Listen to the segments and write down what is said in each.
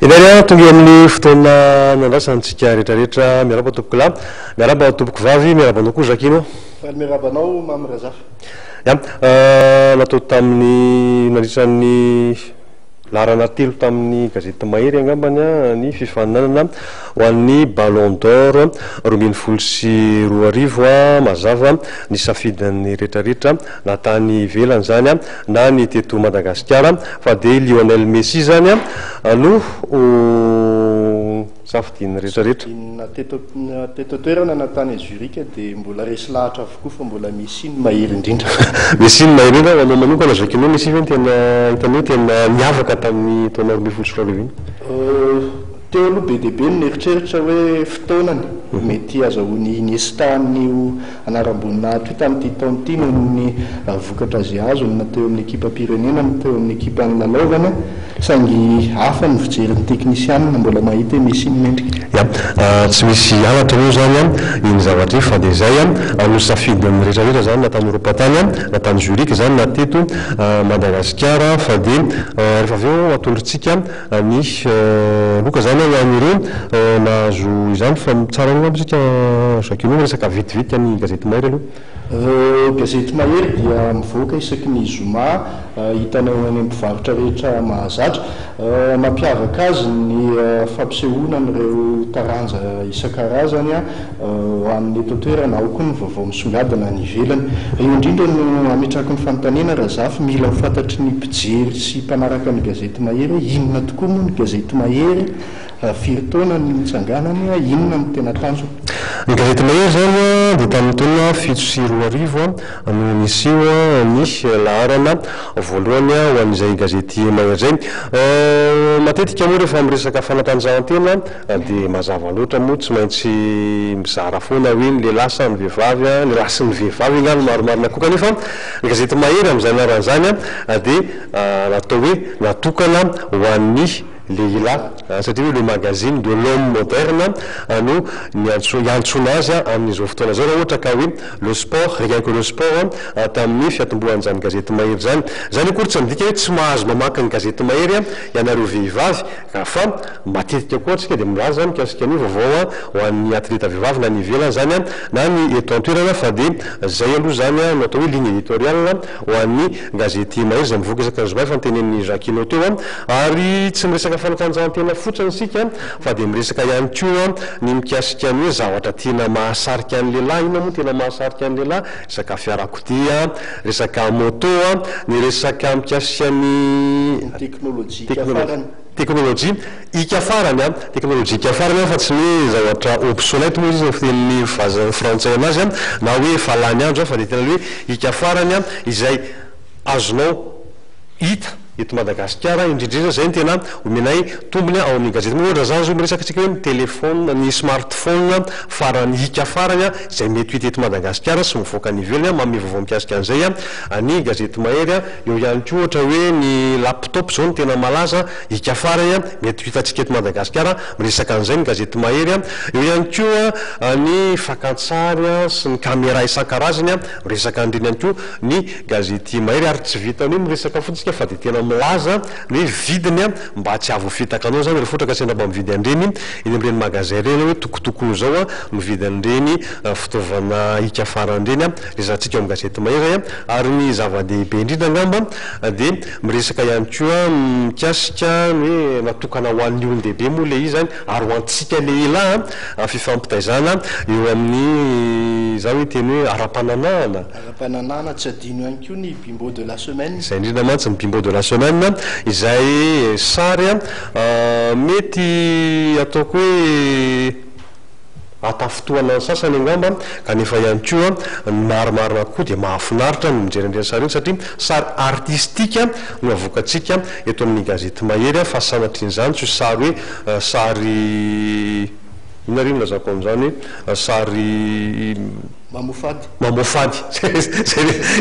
Idaria tonga amin'ny fotoana nandrasantsika rehetrarehetra miaraba tompoko lahy, miaraba tompoko vavy, miarabanao koa Zakino. Miarabanao Mamy Razafy. Natao tamin'ny nandritran'ny larana telo tamin'ny gazety Mahery angambany ny fifaninanana ho an'ny Ballon d'Or 2024 mazava ny safidin'ny rehetrarehetra na tany ivelany zany na ny teto Madagasikara fa dia Lionel Messi zany no safidin'ny rehetrarehetra. Teto toerana na tany Zurich dia mbola resy lahatra avokoa fa mbola Messi ny mahery indrindra. Messi ny mahery indrindra ho anao manokana Zakino, Messi ve tena hitanao tena niavaka tamin'ny taona 2024 iny? Teo aloha be dia be ny eritreritra hoe fotoanany mety azahoany Iniesta n'io anaram-bonina toy tamin'ity taona ity noho ny vokatra azy azony na teo amin'ny ekipa pirenena na teo amin'ny ekipa ny lalaovana saingy hafa ny fijerin'ny teknisianina mbola mahita Messi ny mendrika. Tsy misy halatra moa zany iny zavatra io fa dia izay no safidin'ny rehetrarehetra zany na tany Europa tany na tany Zurich zany na teto Madagasikara fa dia rehefa avy eo atolontsika ny loka zany hoan'ireo nahazo izany fa tsara angamba isika Zakino resaka vitivity ny gazety Mahery aloha. Gazety Mahery dia mivoaka isaky ny zoma hitanao any amin'ny mpivarotra rehetra mahazatra. Mampiavaka azy ny fampisehoana n'ireo taranja isan-karazany ho amin'ny eto toerana ao koa ny vaovao misongadina ny ivelany. Io indrindra no ametraka ny fanontaniana Razafy mila ho fantatry ny mpijery sy mpanaraka ny gazety Mahery hoe inona tokoa moa ny gazety Mahery, firy taona ny mitsanganany, inona no tena tanjony. Ny gazety Mahery zany dia tamin'ny taona 2024 no niseho ny laharana voalohany ho an'izay gazety Mahery zay. Matetika moa rehefa miresaka fanatanjahantena dia mazava loatra moa tsy maintsy mizara foana hoe ny lehilahy sy ny vehivavy, ny lahy sy ny vehivavy angano maromarina koa kanefa ny gazety Mahery amin'izay anaran'izany dia natao hoe natokana ho an'ny lehilahy satria hoe le magazine de l'homme moderne no iantsona azy amin'izao fotoana zao raha ohatra ka hoe le sport, rien que le sport tamin'ny fiatombohan'izany gazety Mahery zany. Zany akory tsy midika hoe tsy mahazo mamaky ny gazety Mahery ianareo vehivavy fa matetika koa antsika dia milaza zany mikasika ny vaovao ho an'ny atleta vehivavy na ny ivelany zany na ny eto an-toerana fa dia zay aloha zany no atao hoe ligne éditoriale ho an'ny gazety Mahery izay mivoaka isaka ny zoma fa nytenen'ny Zakino teo ary tsy miresaka fanatanjahantena fotsiny sika fa dia miresaka ihany koa ny mikasika ny hoe zavatra tena mahasarika ny lehilahy. Ina moa tena mahasarika ny lehilahy? Resaka fiarakodia, resaka moto, ny resaka mikasika ny teknôlôjia ikafarany teknôlôjia ikafarany fa tsy hoe zavatra obsolète moa izy ny fitenin'ny vazany frantsay anazy na hoe efa lany andro fa dia tena hoe ikafarany izay azonao hita eto Madagasikara indrindrindra zay ny tena omenay tombony ao amin'ny gazety. Ohatra zany zao miresaka antsika hoe ny telefona, ny smartphone farany hika farany izay mety hita eto Madagasikara sy mivoaka ny ivelany manome vaovao mikasika an'izay ny gazety Mahery. Eo ihany koa ohatra hoe ny laptop zao no tena malaza hika farany mety hitantsika eto Madagasikara miresaka an'izay ny gazety Mahery. Eo ihany koa ny fakantsary sy ny caméra isan-karazany miresaka andreny ihany koa ny gazety Mahery ary tsy vitany hoe miresaka fotsika fa dia tena milaza ny hoe vidiny mba tsy avoafitaka anao zany rehefa ohatra ka sendra mba mividy andreny eny amin'ireny magasin reny hoe tokotokony zao mividy andreny fitaovana hika farandreny resantsika eo amin'ny gazety Mahery ary ny zava-dehibe indrindra angamba dia miresaka ihany koa mikasika ny hoe natokana ho an'ny olon-dehibe moa le izy zany ary ho antsika lehilahy fifampitaizana eo amin'ny zany hoe teny hoe ara-pananana tsy adino ihany koa ny bimbo de la semaine. Izay indrindra mantsy ny bimbo de la semaine izay sary mety ataoko hoe atafotoana ny sasany angamba kanefa ihany koa maromarona koa dia mahafinaritra ny mijerendreny sary iny satria sary artistika no avokatsika eto amin'ny gazety Mahery fa sanatrian'izany tsy sary hoe sary ina reny lazako amin'izany hoe sary mamofady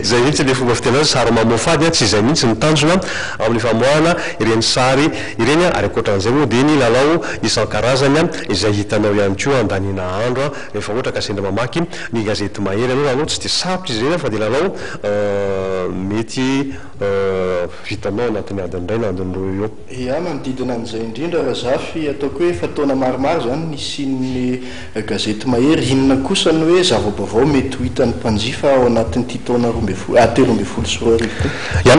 zay mihitsy le fomba fitena azy sary mamofady tsy izay mihitsy ny tanjona amin'ny famoahana ireny sary ireny ary ankoatran'izay moa dia ny lalao isan-karazany izay hitanao ihany koa andanina andro rehefa ohatra ka sendra mamaky ny gazety Mahery anao lalao tsy dia sarotra izy ireny fa dia lalao mety vitanao anatin'ny adiny ray na adiny roa eo. Ia, manodidina an'izay indrindra raha zafy ataoko hoe fataona maromaro zany nisian'ny gazety mahery. Inona kosa ny hoe zava-baovao mety ho hitan'ny mpanjifa ao anatin'ity taona telo amby folo sy roa arivo ty? Ia,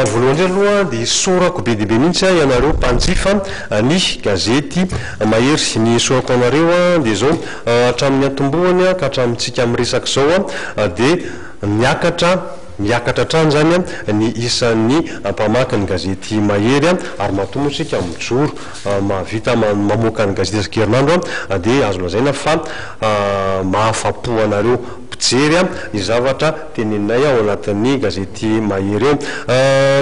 voalohany aloha dia sorako be diabe mihitsy ianareo mpanjifa ny gazety mahery. Ny sorako anareo dia zao hatramin'ny atombohany ka hatramintsika amin'ny resaka zao dia miakatra trano zany ny isan'ny mpamaky ny gazety mahery ary matomotsika mijoro mahavita mamoaka ny gazety isan-kerinandro dia azo lazaina fa mahafapo anareo mpijery ny zavatra teneninay ao anatin'ny gazety mahery eo.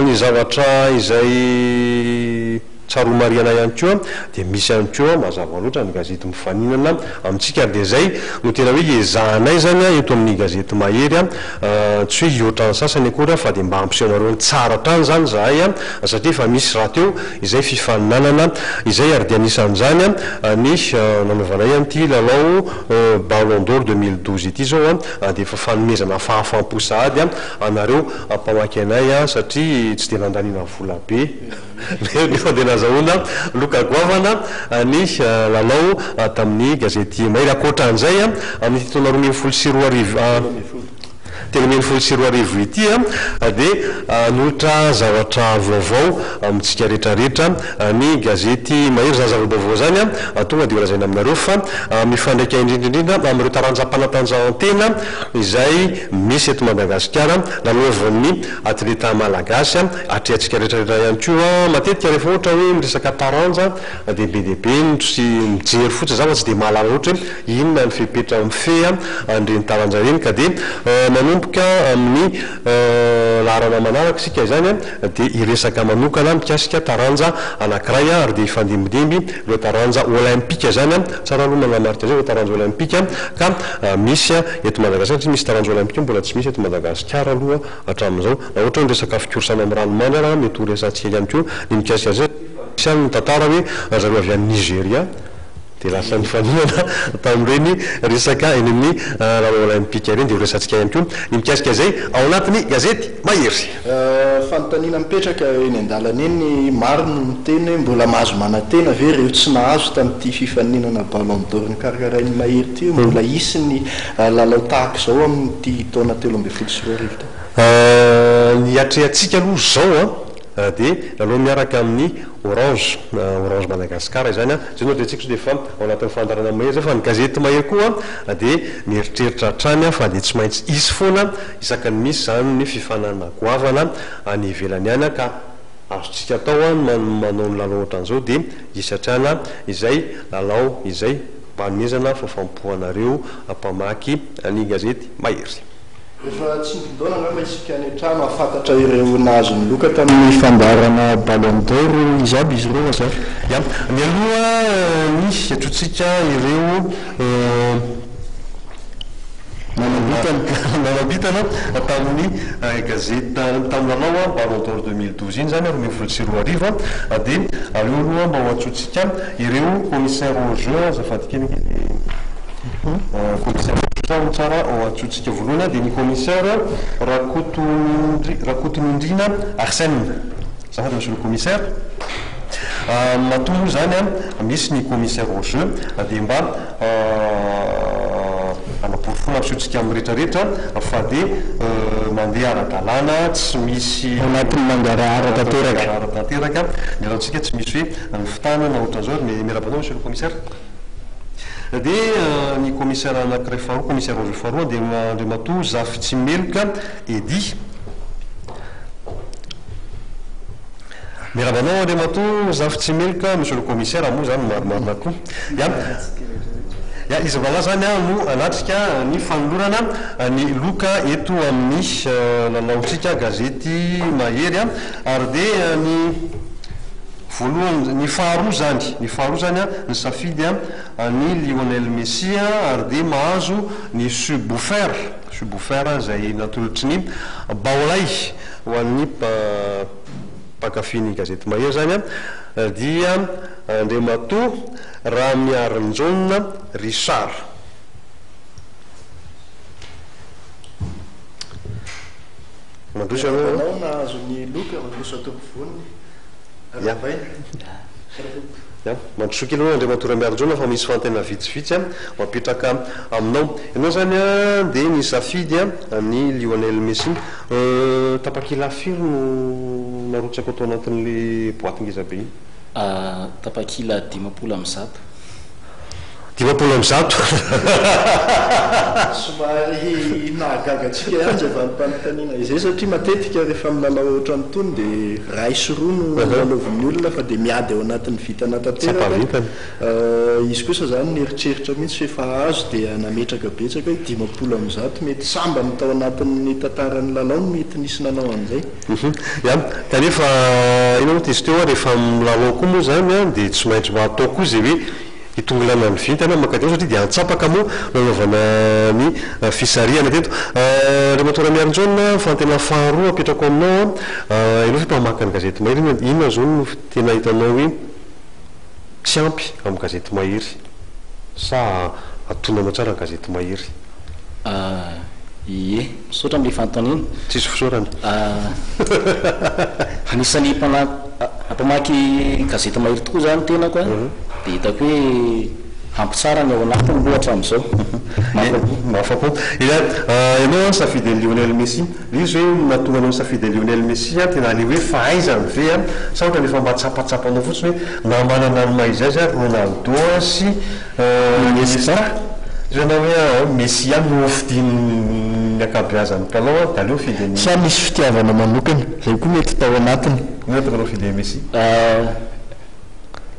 Ny zavatra izay tsaromariana ihany koa dia misy ihany koa mazava loatra ny gazety mifaninana amintsika dia zay no tena hoe ezahanay zany eto amin'ny gazety mahery tsy hoe ioatra ny sasany akory fa dia mba hampiseho anareo ny tsara trany zany zahay satria efa misy raha teo izay fifaninanana izay ary dia anisan'izany ny nanaovanay an'ity lalao Ballon d'Or 2012 ity zao dia efa fanomezana fahafampo sahady anareo mpamaky anay satria tsy dia nandaniana vola be nefa dia nazahoana loka goavana ny lalao tamin'ny gazety mahery. Akoatran'izay amin'ny taona 2014 ity dia nolotra zavatra vaovao amintsika rehetrarehetra ny gazety mahery. Za zava-baovao zany tonga dia olazaina aminareo fa mifandraika indrindraindrindra amin'ireo taranjam-panatanjahantena izay misy eto Madagasikara nanaovan'ny atleta malagasy atrehantsika rehetrarehetra ihany koa. Matetika rehefa ohatra hoe miresaka taranja dia be dia be sy mijery fotsy zava tsy dia mahalala ohatra hoe inona ny fepetra mifeha an'ireny taranja ireny ka dia manomboka amin'ny laharana manaraka sika izany dia iresaka manokana mikasika taranja anankiray ary dia ifandimidimby ireo taranja olimpika zany tsara aloha manamarika zay taranja olimpika ka misy eto Madagasikara tsy misy taranja olimpika mbola tsy misy eto Madagasikara aloha hatramin'izao na ohatra hoe resaka fikorsana amin'ny ranomandry raha mety ho resantsika ihany koa ny mikasika zay misy any ny tantara hoe zareo avy any Nigeria dia lasa nifaninana tamin'ireny resaka eny amin'ny lalao olimpika ireny dia ho resantsika ihany koa ny mikasika zay ao anatin'ny gazety mahery. Fanontaniana mipetraka eny an-dalana eny maro no miteny hoe mbola mahazo manantena ve ireo tsy nahazo tamin'ity fifaninana Ballon d'Or ny karakarain'ny mahery ity mbola hisy ny lalao tahaka izao amin'ity taona telo amby folo sy roa arivo ty? Ny atrehantsika aloha zao dia lalao miaraka amin'ny Orange Madagasikara izany zay no atrehantsika so dia efa ao anatin'ny fandarana mahery zay fa ny gazety mahery koa dia mieritreritra hatrany fa dia tsy maintsy isy foana isaka ny misy zany ny fifanana goavana any ivelany any ka azontsika atao manao ny lalao ohatran'izao dia hisatrana izay lalao izay mba hanomezana fafampoanareo mpamaky ny gazety mahery. Efa tsy midona angamba isika any an-trano afantatra ireo nahazo ny loka tamin'ny fandarana Ballon d'Or izy aby izy ireo azafy. Ia, ny aloha nisy atrotsika ireo nanabitana tamin'ny gazety tamin'ny lalao Ballon d'Or 2012 iny zany 2024 dia aleo aloha mba ho atsotsika ireo commissaire au jeu azafady kelikely commissaire tsara ao atsotsika voalohany dia ny commissaire Rakotomindrina Arsène zafady monsieur le commissaire. Matombo zany misy ny commissaire au jeu dia mba anaporofoana misehotsika amin'ny rehetrarehetra fa dia mandeha ara-dalàna tsy misy anatin'ny mandeha ara-tanteraka ny alantsika tsy misy hoe ny fitanana ohatran'izao miarabanao monsieur le commissaire. Dia ny commissaire anankiray faharoa commissaire au jeu faharoa dia Andriamatoa Zafitsimeloka Edy. Miarabanao Andriamatoa Zafitsimeloka monsieur le commissaire moa zany maromarona koa izy valahy zany no anatrika ny fanolorana ny loka eto amin'ny lalaontsika gazety mahery ary dia ny voalohany ny faharoa zany ny safidy ny Lionel Messi ary dia mahazo ny Subwoofer zay natolotry ny baolay ho an'ny mpakafiny gazety mahery zany dia Andriamatoa Ramiarinjona Richard. mandrosa anao nahazo ny loka mandrosa tompivony aravaina mandrosoky aloha andriamatora miaronjona fa misy fantena vitsivitsy a mapetraka aminao ianao zany a dia ny safidy a ny Lionel Messi tapakila firy no narotsaka atao anatin'le boaty ngeza be iny tapakila 10 somary nahagagatsika ihany zay vanim-panontaniana izay satria matetika rehefa milalao ohatrany tony dia ray sy roa no lalaovin'ny olona fa dia miady ao anatin'ny vitana tanteraka izy kosa zany nieritreritra mihitsy efa azo dia nametraka betsaka 10 mety samba ny tao anatin'ny tantaran'ny lalao no mety nisy nanao an'izay kanefa ino izy teo rehefa milalao koa moa zany a dia tsy maintsy atao koa zay hoe itongolana ny vintana makateo satria dia antsapaka moa nanaovana ny fisariana teto andriamatora miaronjona fantena faharoa apetrako aminao ianao fa mpamaky ny gazety mahery inona zao no tena hitanao hoe tsy ampy amin'ny gazety mahery sa atonanao tsara ny gazety mahery ie misaotra am'le fanontaniana tsisy fisaorana anisany mpamaky gazety mahery tokoa zany tenako a dia hitako hoe ampy tsara ny ao anatiny loatra amin'izao mafapo ianao safidy ny Lionel Messi izy hoe natonga anao safidy Lionel Messi a tena le hoe fahaizany ve a sa ohatra nefa mba tsapatsapanao fotsiny hoe namanana ny maizazy a Ronaldo sy Iniesta zanao hoe Messi a no fidiny akabeazany kalao da aleo fidiny sa misy fitiavana manokana zay koa mety tao anatiny natonganao fidiny Messi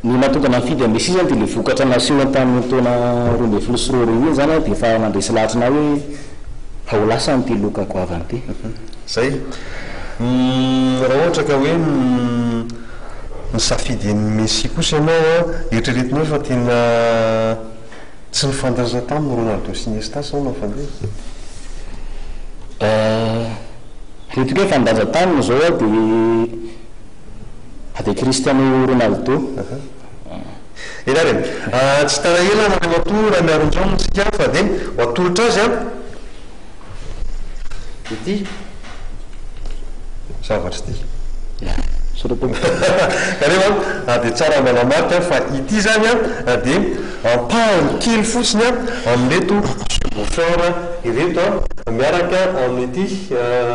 ny natokana fidy a Messi zany dia le vokatra nasiona tamin'ny taona 20 sy 20 iny zany dia efa nandresy lahatrina hoe ao lasa ny loka goavany ty zay raha ohatra ka hoe ny safidyn'ny Messi kosa ianao eritreretinao fa tena tsy nifandaza tamin'ny Ronaldo sy Iniesta sao nafandeha retiko hoe fandaza taminy zao a dia Cristiano Ronaldo ena reny tsy tana ela nandriamato raha miaronjona tsika fa dia atolotra azy a ity zavatra ty kanefa dia tsara malamarika fa ity zany a dia pahany kely fotsiny a amin'reto subwoofer ireto a miaraka amin'ity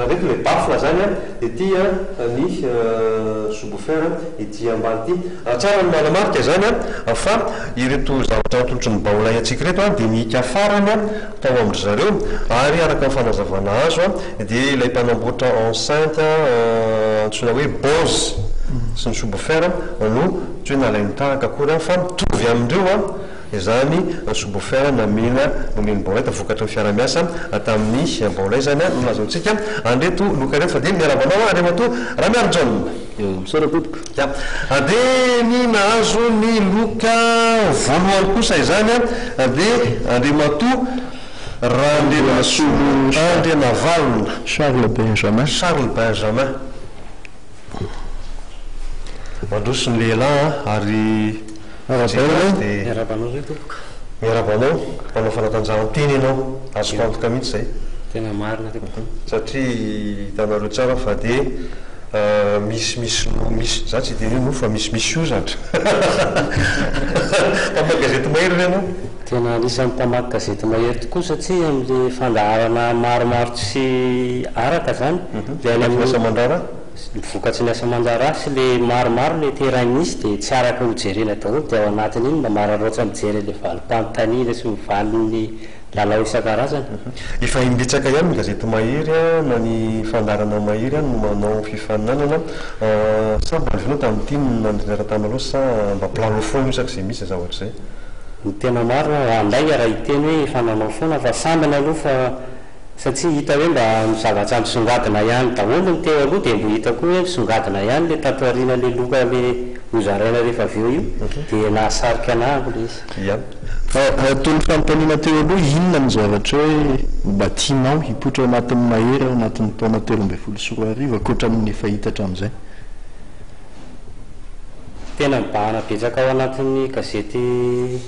reto le bafla zany a ity a ny subwoofer ity ambany ity tsara ny malamarika zany a fa ireto zavatra atolotry ny baolay atsika reto a dia mihika farany a tao amindry zareo ary araka ny fanazavana azo a dia ilay mpanamboatra enceinte antsoina hoe Bose sy ny subwoofer no tsy hoe nalainy tahaka akory fa mitovy amindreo a zany subwoofer namena nomeny baolay tavokatra ny fiaramiasa tamin'ny baolay zany no nazaontsika andreto loka reny fa dia miarabanao andriamato raha miaronjona misaorapotika dia ny nahazo ny loka voalohany kosa izany a dia andriamato raha andrenavalona Charles Benjamin mandroso ny lehilahy ary miarabanao manao fanatanjahanteny ianao azoko antoka mihitsy zay tena marina satria hitanareo tsara fa dia misy za tsy dia no fa misy io zatra mpamaky gazety mahery renao tena anisan'ny mpamaky gazety mahery tokoa satria amin'le fandaharana maromaro tsy araka zany lasa mandrara mivokatsy ny asa manjara sy le maromaro le teranisy dia tsy araka ho jerena daholo dia ao anatiny iny mba mararoatra mijery le valim-panontaniana sy mivalin'ny lalao isan-karazany efa imbetsaka ihany ny gazety mahery a na ny fandarana mahery a no manao fifaninanana sa mba alvinao tamin'ity nandrinara-tany aloha sa mba planao foana io saky zay misy zavatra zay ny tena maro anday raha hiteny hoe fananao foana fa sambana aloha fa satria hita hoe mba mizavatra misongadina ihany daholo ny teo aloha dia mbo hita koa hoe misongadina ihany le tatoriana le loka le hozaraina rehefa aveo io dia nahasarika anahako le izy tony fanontaniana teo aloha inona ny zavatra hoe mba tianao hipoitra ao anatin'ny mahery ao anatin'ny taona 12 sy 20 akoatra amin'ny efa hitatra amin'izay tena mibahana betsaka ao anatin'ny gazety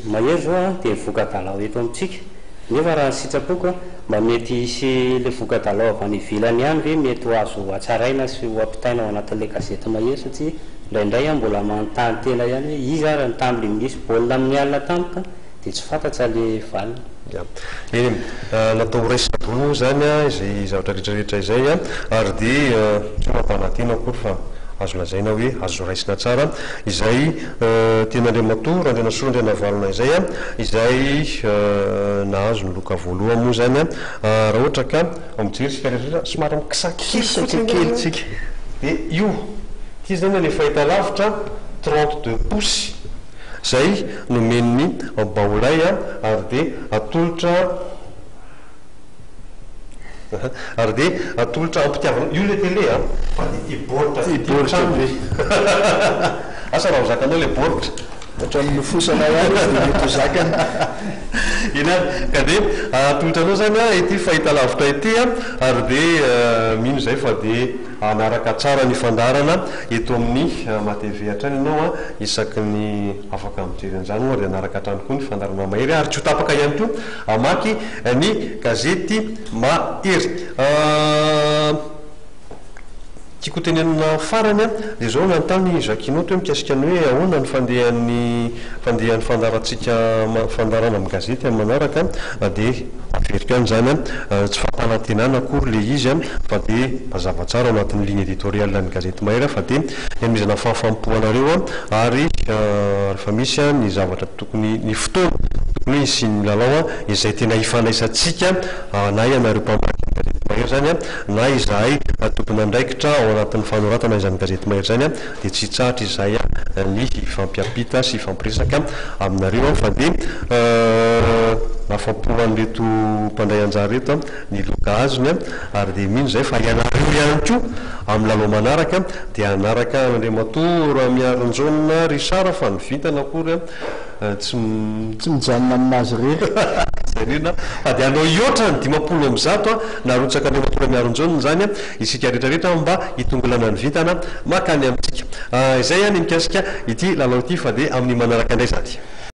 mahery zao a dia mivoka dalao eto amintsika nefa raha sitrapoka mba mety isy le vokadalao avy any ivilany ihany ve mety ho azo atsaraina sy ho ampitaina ao anatin'le gazety mahery satria indraindray a mbola manontany tena ihany hoe izy ary ny tamile misy baolina amin'ny alina tampoka dia tsy fantatsa le valina. Eny natao raisabolo zany a izay zavatra rehetrarehetra izay a ary dia tsy mampanatena koa fa azo lazaina hoe azo raisina tsara izay tena andriamatoa andriana soa andriana valona izay a izay nahazo ny loka voalohany moa zany a raha ohatra ka mijery sika rehetrarehetra somary mikisakely tsika dia io ty zany le fahita lavitra 32 pouces zay nomen'ny baolay a ary dia atolotra ampitiavana io le télé a fa iboritra asa raha ho zakanao le boritra hatramin'ny fosana ihany izy dia mety ho zakana ina ka dia atolotranao zany a ity fahita lavitra ity a ary dia mino zay fa dia anaraka tsara ny fandarana eto amin'ny matv hatrany ianao a isaky ny afaka mijery an'izany oa dia anaraka hatrany koa ny fandarana mahery ary tsy ho tapaka ihany koa amaky ny gazety mahery tiako tenenina farany a dia zao nantany zakinoto hoe mikasika ny hoe ahoana ny fandehan'ny fandarana amin'ny gazety amin'ny manaraka dia averiko any zany a tsy fampanantenana akory le izy a fa dia mazava tsara ao anatin'ny ligne éditoriale ny gazety mahery fa dia ihanomezana fahafampoanareo a ary rehefa misy a ny zavatra tokony ny fotoana tokony hoe sy ny lalao a izay tena hifandraisantsika na ianareo mpamaky ny gazety mahery zany a na izahay tompony andraikitra ao anatin'ny fanoratana izany gazety mahery zany a dia tsy tsahatra izay a ny fampiampita sy fampiresaka aminareo fa dia nafampoan'reto mpandray anjara reto ny loka azony a ary dia mino zay fa ianareo ihany koa amin'ny lalao manaraka dia anaraka andriamatoa miaronjona risara fa ny vitana akory a tsy mijanona aminazy rery zanina fa dia anao ioatra ny 500 a narotsaka andriamatoa miaronjona zany a isika rehetrarehetra mba hitongolana ny vitana makany amintsika izay a ny mikasika ity lalao ity fa dia amin'ny manaraka indray zany